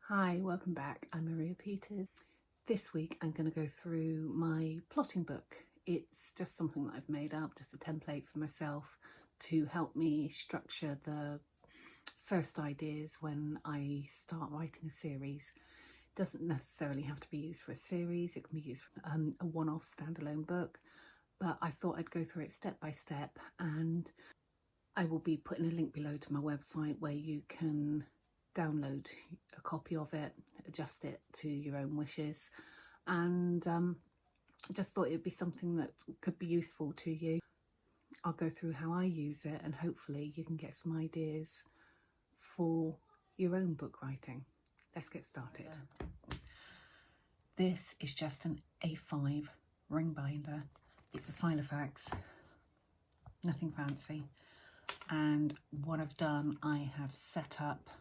Hi, welcome back. I'm Maria Peters. This week I'm going to go through my plotting book. It's just something that I've made up, just a template for myself to help me structure the first ideas when I start writing a series. It doesn't necessarily have to be used for a series, it can be used for a one-off standalone book, but I thought I'd go through it step by step, and I will be putting a link below to my website where you can download a copy of it, adjust it to your own wishes, and just thought it would be something that could be useful to you. I'll go through how I use it, and hopefully you can get some ideas for your own book writing. Let's get started. This is just an A5 ring binder. It's a Filofax, nothing fancy. And what I've done, I have set up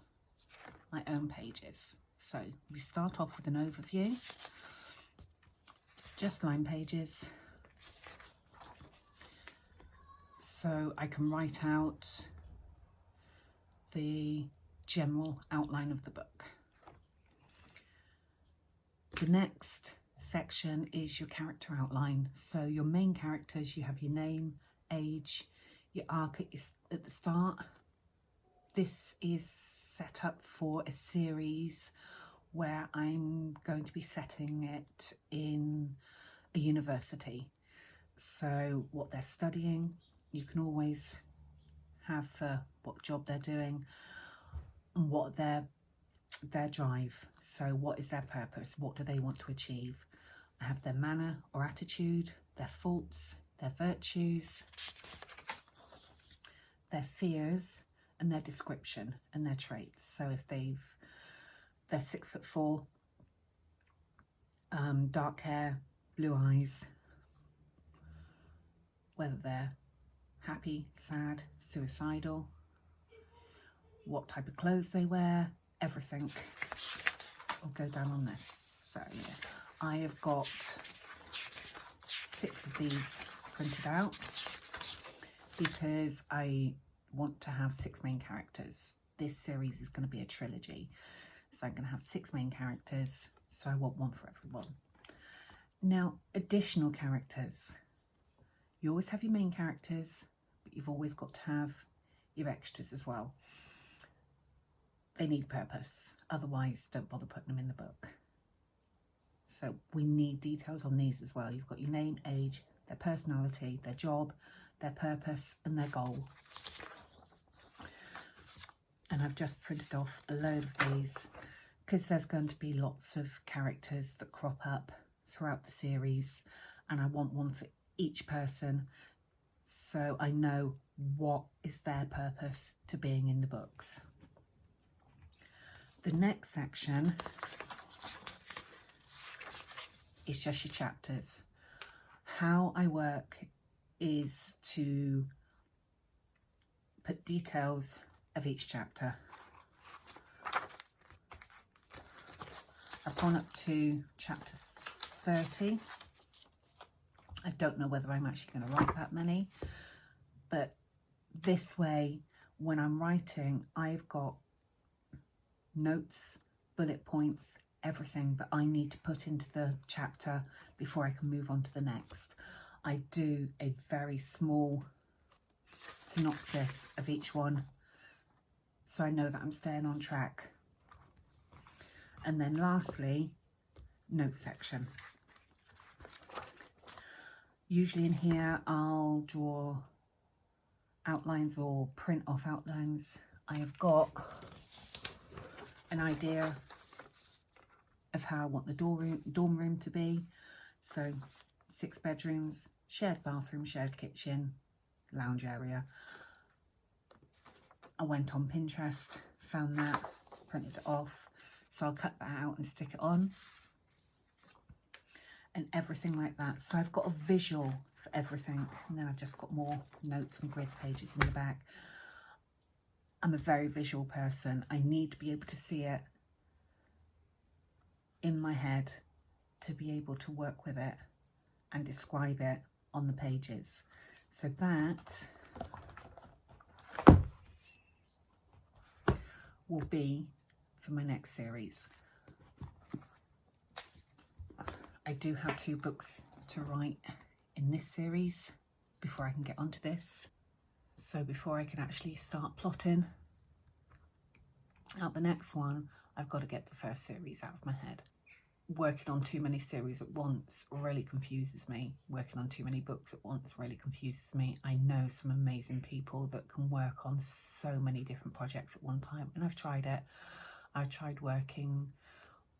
my own pages. So we start off with an overview, just line pages, so I can write out the general outline of the book. The next section is your character outline. So your main characters, you have your name, age, your arc at the start. This is set up for a series where I'm going to be setting it in a university. So what they're studying, you can always have what job they're doing and what their drive. So what is their purpose? What do they want to achieve? I have their manner or attitude, their faults, their virtues, their fears, and their description and their traits. So if they're 6'4", dark hair, blue eyes, whether they're happy, sad, suicidal, what type of clothes they wear, everything will go down on this. So yeah, I have got 6 of these printed out because I want to have 6 main characters. This series is going to be a trilogy, so I'm going to have 6 main characters, so I want one for everyone. Now, additional characters. You always have your main characters, but you've always got to have your extras as well. They need purpose, otherwise don't bother putting them in the book. So we need details on these as well. You've got your name, age, their personality, their job, their purpose, and their goal. And I've just printed off a load of these because there's going to be lots of characters that crop up throughout the series, and I want one for each person so I know what is their purpose to being in the books. The next section is just your chapters. How I work is to put details of each chapter. I've gone up to chapter 30. I don't know whether I'm actually going to write that many, but this way, when I'm writing, I've got notes, bullet points, everything that I need to put into the chapter before I can move on to the next. I do a very small synopsis of each one, so I know that I'm staying on track. And then lastly, note section. Usually in here I'll draw outlines or print off outlines. I have got an idea of how I want the dorm room to be. So 6 bedrooms, shared bathroom, shared kitchen, lounge area. I went on Pinterest, found that, printed it off. So I'll cut that out and stick it on. And everything like that. So I've got a visual for everything. And then I've just got more notes and grid pages in the back. I'm a very visual person. I need to be able to see it in my head to be able to work with it and describe it on the pages. So that will be for my next series. I do have 2 books to write in this series before I can get onto this. So before I can actually start plotting out the next one, I've got to get the first series out of my head. Working on too many series at once really confuses me. Working on too many books at once really confuses me. I know some amazing people that can work on so many different projects at one time, and I've tried it. I've tried working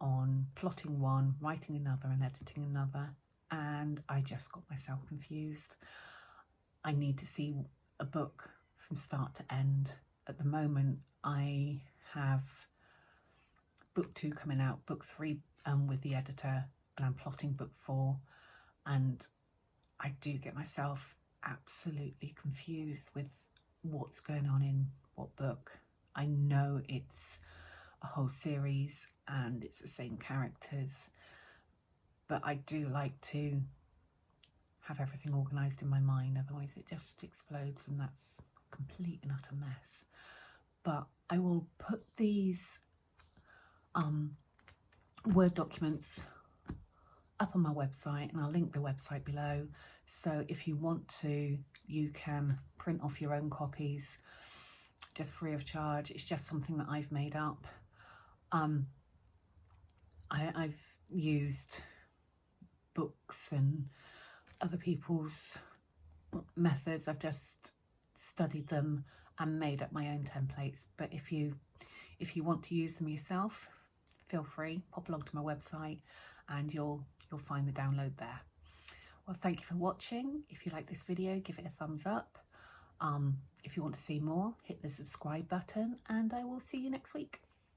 on plotting one, writing another and editing another, and I just got myself confused. I need to see a book from start to end. At the moment, I have book 2 coming out, book 3 with the editor, and I'm plotting book 4, and I do get myself absolutely confused with what's going on in what book. I know it's a whole series and it's the same characters, but I do like to have everything organised in my mind, otherwise it just explodes and that's a complete and utter mess. But I will put these Word documents up on my website, and I'll link the website below, so if you want to, you can print off your own copies just free of charge. It's just something that I've made up. I've used books and other people's methods. I've just studied them and made up my own templates, but if you want to use them yourself, feel free, pop along to my website and you'll find the download there. Well, thank you for watching. If you like this video, give it a thumbs up. If you want to see more, hit the subscribe button, and I will see you next week.